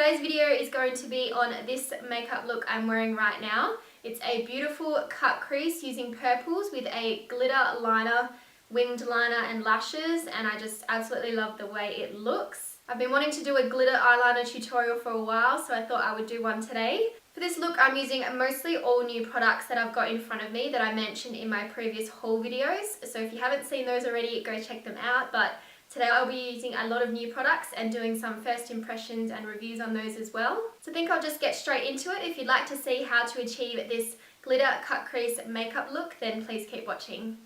Today's video is going to be on this makeup look I'm wearing right now. It's a beautiful cut crease using purples with a glitter liner, winged liner and lashes, and I just absolutely love the way it looks. I've been wanting to do a glitter eyeliner tutorial for a while, so I thought I would do one today. For this look, I'm using mostly all new products that I've got in front of me that I mentioned in my previous haul videos. So if you haven't seen those already, go check them out. But today I'll be using a lot of new products and doing some first impressions and reviews on those as well. So I think I'll just get straight into it. If you'd like to see how to achieve this glitter cut crease makeup look, then please keep watching.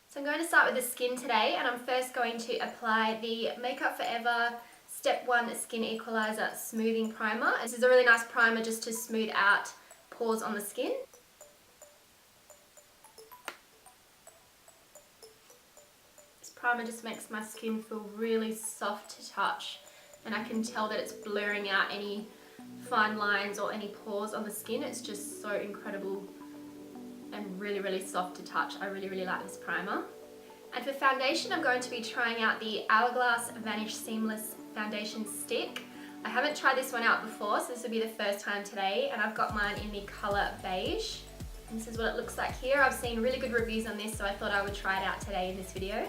So I'm going to start with the skin today, and I'm first going to apply the Makeup Forever Step 1 Skin Equalizer Smoothing Primer. This is a really nice primer just to smooth out pores on the skin. This primer just makes my skin feel really soft to touch, and I can tell that it's blurring out any fine lines or any pores on the skin. It's just so incredible and really soft to touch. I really like this primer. And for foundation, I'm going to be trying out the HOURGLASS Vanish Seamless Foundation Stick. I haven't tried this one out before, so this will be the first time today, and I've got mine in the colour beige. And this is what it looks like here. I've seen really good reviews on this, so I thought I would try it out today in this video.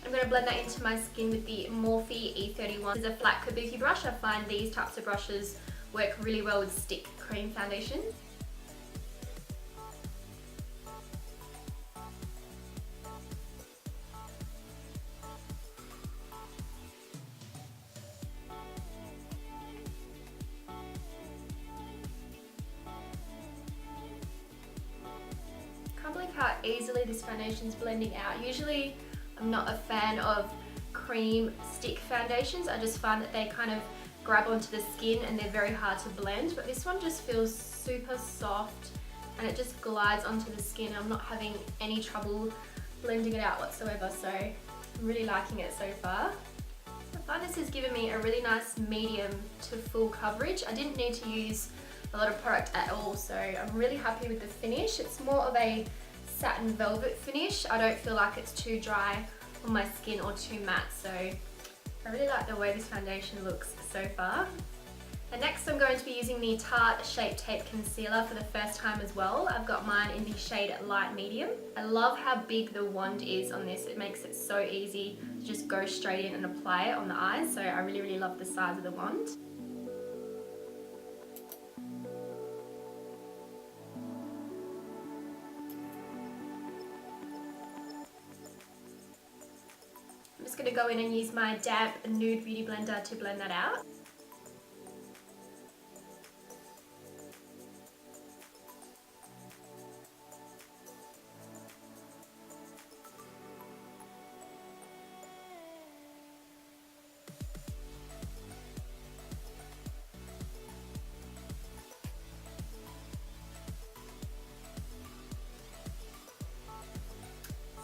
I'm going to blend that into my skin with the Morphe E31. This is a flat kabuki brush. I find these types of brushes work really well with stick cream foundations. Can't believe how easily this foundation is blending out. Usually I'm not a fan of cream stick foundations. I just find that they kind of grab onto the skin and they're very hard to blend, but this one just feels super soft and it just glides onto the skin. I'm not having any trouble blending it out whatsoever, so I'm really liking it so far. I find this has given me a really nice medium to full coverage. I didn't need to use a lot of product at all, so I'm really happy with the finish. It's more of a satin velvet finish. I don't feel like it's too dry on my skin or too matte, so I really like the way this foundation looks so far. And next I'm going to be using the Tarte Shape Tape Concealer for the first time as well. I've got mine in the shade Light Medium. I love how big the wand is on this. It makes it so easy to just go straight in and apply it on the eyes, so I really love the size of the wand. I'm just going to go in and use my damp Nude Beauty Blender to blend that out.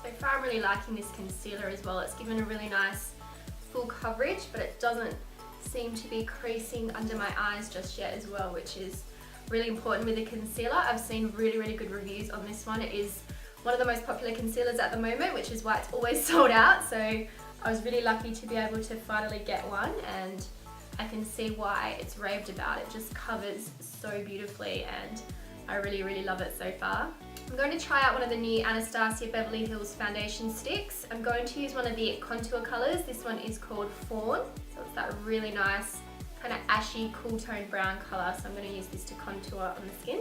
So far I'm really liking this concealer as well. It's given a really nice full coverage, but it doesn't seem to be creasing under my eyes just yet as well, which is really important with a concealer. I've seen really good reviews on this one. It is one of the most popular concealers at the moment, which is why it's always sold out. So I was really lucky to be able to finally get one, and I can see why it's raved about. It just covers so beautifully and I really love it so far. I'm going to try out one of the new Anastasia Beverly Hills foundation sticks. I'm going to use one of the contour colours. This one is called Fawn. So it's that really nice kind of ashy cool tone brown colour. So I'm going to use this to contour on the skin.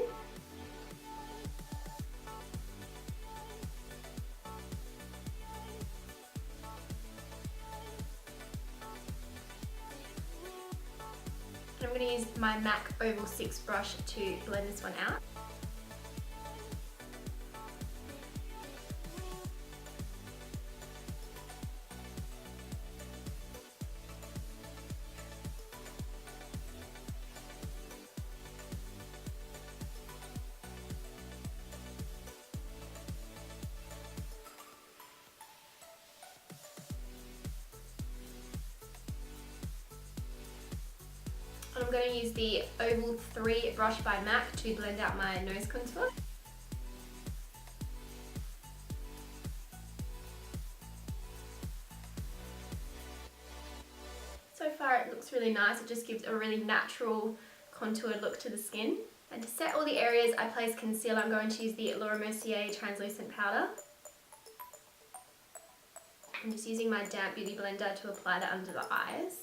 And I'm going to use my MAC Oval 6 brush to blend this one out. And I'm going to use the Oval 3 brush by MAC to blend out my nose contour. So far it looks really nice. It just gives a really natural contoured look to the skin. And to set all the areas I place concealer, I'm going to use the MERCIER translucent powder. I'm just using my damp beauty blender to apply that under the eyes.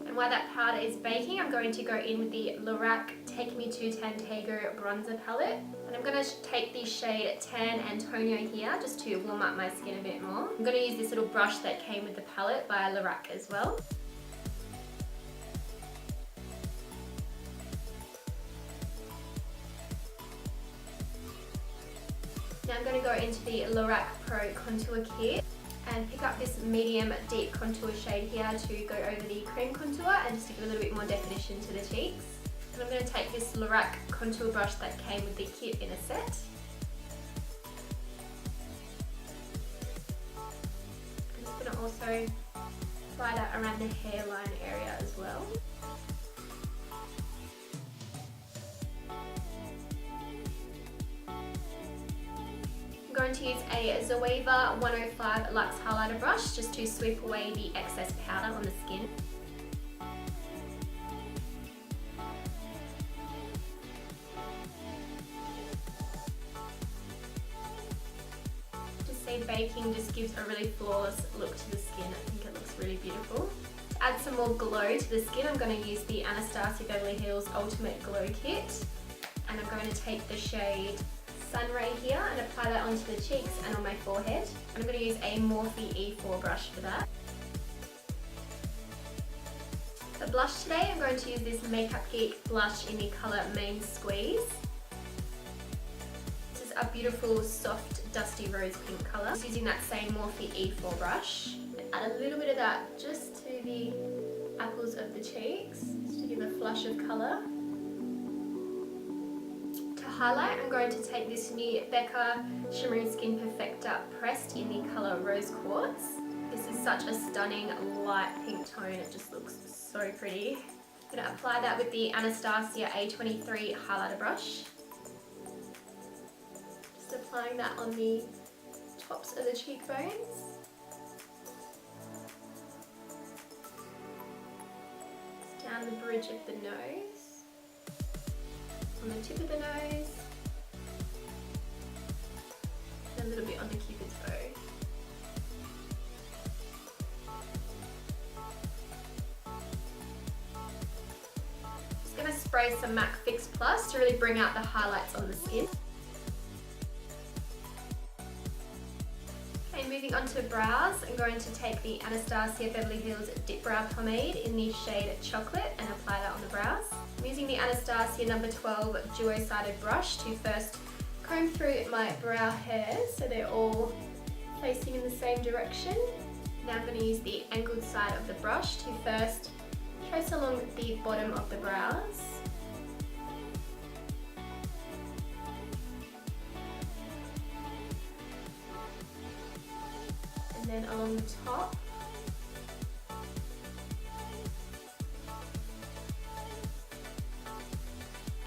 And while that powder is baking, I'm going to go in with the LORAC Take Me to TANTEGO bronzer palette. And I'm going to take the shade Tan Antonio here just to warm up my skin a bit more. I'm going to use this little brush that came with the palette by LORAC as well. Now I'm going to go into the LORAC Pro Contour Kit and pick up this medium deep contour shade here to go over the cream contour and just to give a little bit more definition to the cheeks. And I'm going to take this LORAC contour brush that came with the kit in a set. I'm just going to also apply that around the hairline area as well. I'm going to use a Zoeva 105 Luxe Highlighter brush just to sweep away the excess powder on the skin. Just say baking just gives a really flawless look to the skin. I think it looks really beautiful. To add some more glow to the skin, I'm going to use the Anastasia Beverly Hills Ultimate Glow Kit. And I'm going to take the shade Sunray here and apply that onto the cheeks and on my forehead. I'm going to use a Morphe E4 brush for that. For blush today, I'm going to use this Makeup Geek blush in the colour Main Squeeze. This is a beautiful, soft, dusty rose pink colour. Just using that same Morphe E4 brush. Add a little bit of that just to the apples of the cheeks, just to give a flush of colour. Highlight, I'm going to take this new BECCA Shimmering Skin Perfector pressed in the colour Rose Quartz. This is such a stunning light pink tone, it just looks so pretty. I'm going to apply that with the Anastasia A23 highlighter brush. Just applying that on the tops of the cheekbones. Down the bridge of the nose. On the tip of the nose, and a little bit on the Cupid's bow. Just going to spray some MAC Fix Plus to really bring out the highlights on the skin. Okay, moving on to brows, I'm going to take the Anastasia Beverly Hills DIPBROW pomade in the shade Chocolate and apply that on the brows. I'm using the Anastasia number 12 duo-sided brush to first comb through my brow hairs so they're all facing in the same direction. Now I'm going to use the angled side of the brush to first trace along the bottom of the brows. And then along the top.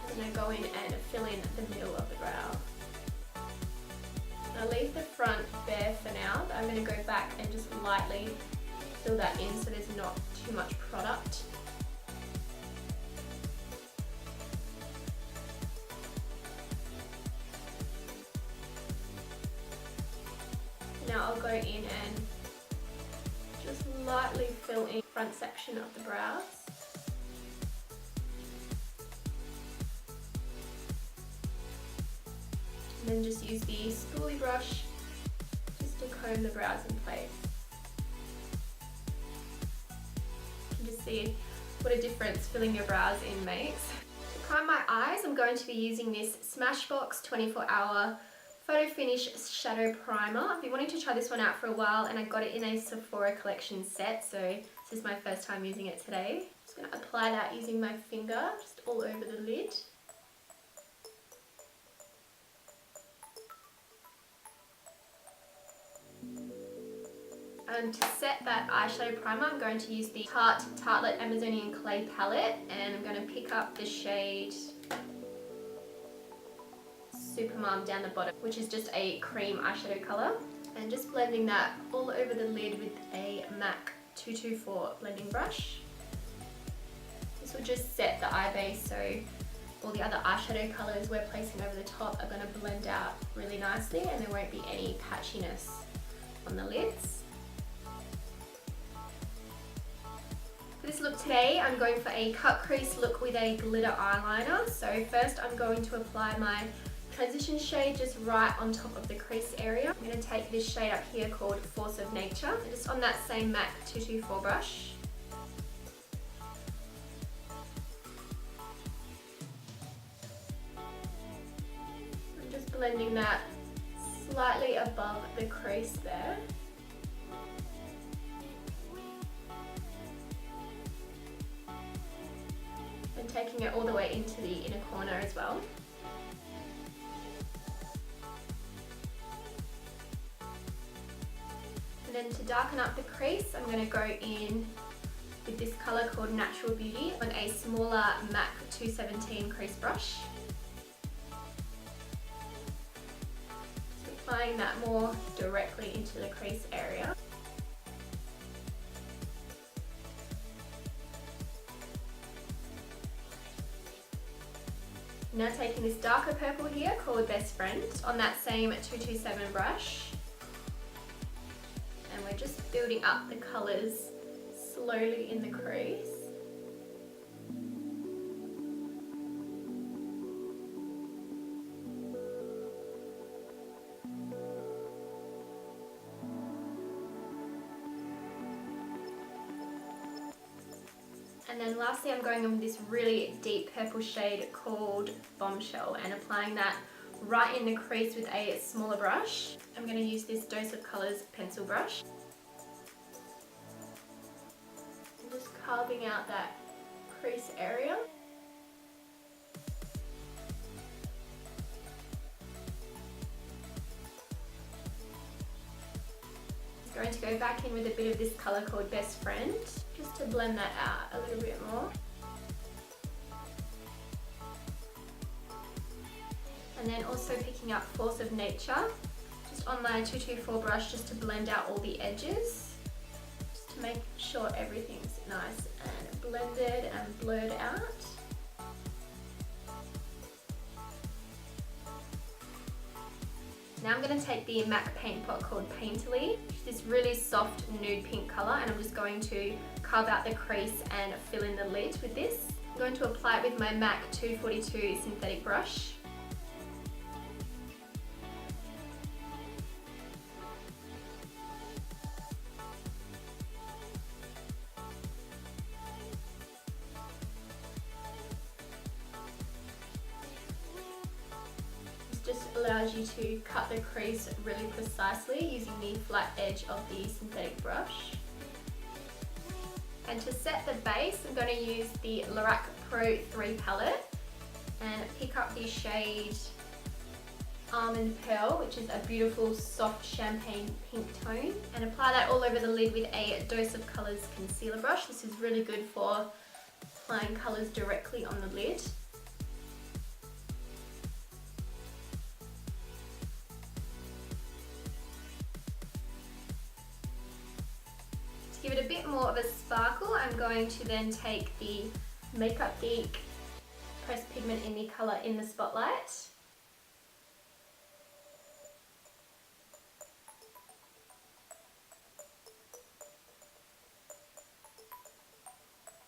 I'm going to go in and fill in the middle of the brow. I'll leave the front bare for now, but I'm going to go back and just lightly fill that in so there's not too much product. Now I'll go in and just lightly fill in the front section of the brows. And then just use the spoolie brush just to comb the brows in place. You can just see what a difference filling your brows in makes. To prime my eyes, I'm going to be using this Smashbox 24-hour Photo Finish Shadow Primer. I've been wanting to try this one out for a while and I got it in a Sephora collection set, so this is my first time using it today. Just going to apply that using my finger just all over the lid. And to set that eyeshadow primer, I'm going to use the Tarte Tartelette Amazonian Clay palette, and I'm going to pick up the shade Supermom down the bottom, which is just a cream eyeshadow colour, and just blending that all over the lid with a MAC 224 blending brush. This will just set the eye base, so all the other eyeshadow colours we're placing over the top are going to blend out really nicely, and there won't be any patchiness on the lids. For this look today, I'm going for a cut crease look with a glitter eyeliner. So first I'm going to apply my transition shade just right on top of the crease area. I'm going to take this shade up here called Force of Nature, and just on that same MAC 224 brush. I'm just blending that slightly above the crease there. And taking it all the way into the inner corner as well. And then to darken up the crease, I'm going to go in with this colour called Natural Beauty on a smaller MAC 217 crease brush. So applying that more directly into the crease area. Now taking this darker purple here called Best Friend on that same 227 brush, and we're just building up the colours slowly in the crease. And then lastly, I'm going in with this really deep purple shade called Bombshell, and applying that right in the crease with a smaller brush. I'm going to use this Dose of Colours pencil brush. And just carving out that crease area. Going to go back in with a bit of this colour called Best Friend, just to blend that out a little bit more. And then also picking up Force of Nature, just on my 224 brush, just to blend out all the edges, just to make sure everything's nice and blended and blurred out. Now I'm going to take the MAC paint pot called Painterly, this really soft nude pink colour, and I'm just going to carve out the crease and fill in the lid with this. I'm going to apply it with my MAC 242 synthetic brush. Just allows you to cut the crease really precisely using the flat edge of the synthetic brush. And to set the base, I'm going to use the LORAC Pro 3 palette and pick up the shade Almond Pearl, which is a beautiful soft champagne pink tone, and apply that all over the lid with a Dose of Colours concealer brush. This is really good for applying colours directly on the lid. To give it a bit more of a sparkle, I'm going to then take the Makeup Geek pressed pigment in the colour In the Spotlight.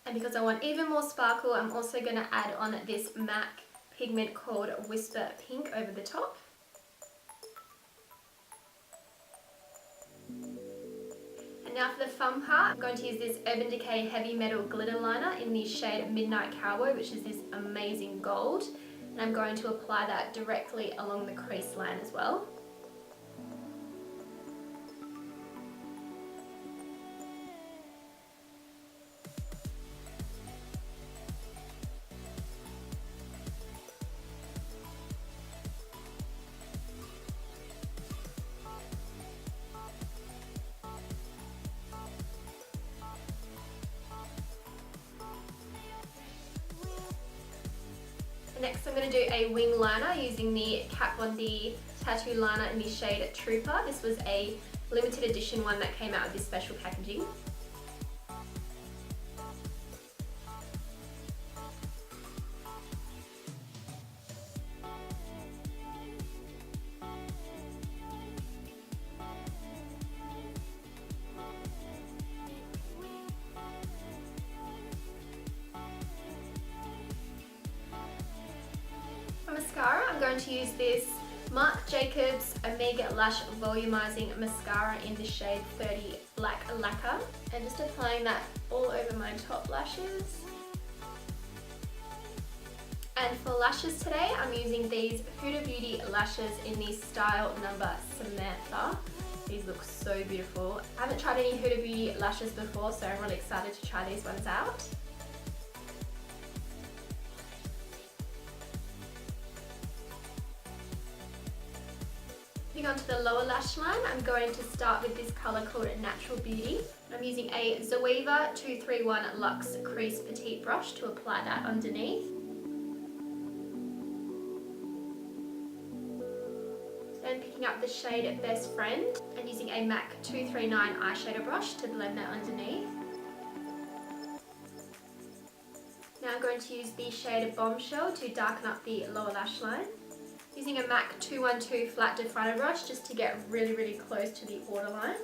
And because I want even more sparkle, I'm also going to add on this MAC pigment called Whisper Pink over the top. And now for the fun part, I'm going to use this Urban Decay Heavy Metal Glitter Liner in the shade Midnight Cowboy, which is this amazing gold. And I'm going to apply that directly along the crease line as well. Next I'm going to do a wing liner using the Kat Von D tattoo liner in the shade Trooper. This was a limited edition one that came out with this special packaging. For mascara, I'm going to use this Marc Jacobs Omega Lash Volumizing Mascara in the shade 30 Black Lacquer, and just applying that all over my top lashes. And for lashes today, I'm using these Huda Beauty lashes in the style number Samantha. These look so beautiful. I haven't tried any Huda Beauty lashes before, so I'm really excited to try these ones out. Moving on to the lower lash line, I'm going to start with this colour called Natural Beauty. I'm using a Zoeva 231 Luxe Crease Petite brush to apply that underneath. Then picking up the shade Best Friend and using a MAC 239 eyeshadow brush to blend that underneath. Now I'm going to use the shade Bombshell to darken up the lower lash line. Using a MAC 212 flat definer brush just to get really close to the waterline.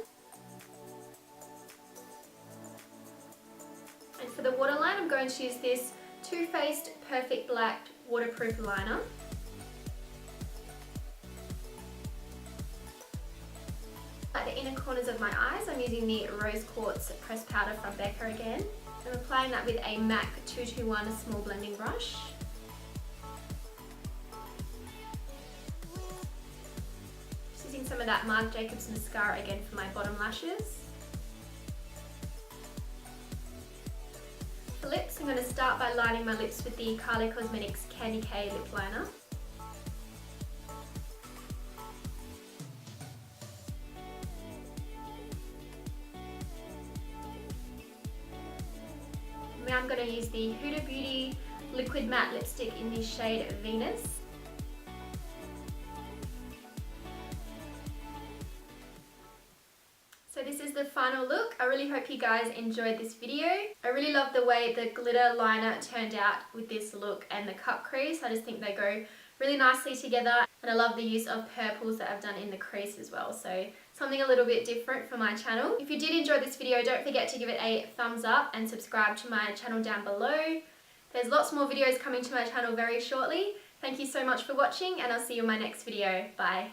And for the waterline, I'm going to use this Too Faced Perfect Black Waterproof Liner. At the inner corners of my eyes, I'm using the Rose Quartz Pressed Powder from BECCA again. I'm applying that with a MAC 221 small blending brush. Using some of that Marc Jacobs mascara again for my bottom lashes. For lips, I'm going to start by lining my lips with the Kylie Cosmetics Candy K lip liner. Now I'm going to use the Huda Beauty Liquid Matte Lipstick in the shade Venus. So this is the final look. I really hope you guys enjoyed this video. I really love the way the glitter liner turned out with this look and the cut crease. I just think they go really nicely together, and I love the use of purples that I've done in the crease as well. So something a little bit different for my channel. If you did enjoy this video, don't forget to give it a thumbs up and subscribe to my channel down below. There's lots more videos coming to my channel very shortly. Thank you so much for watching, and I'll see you in my next video. Bye.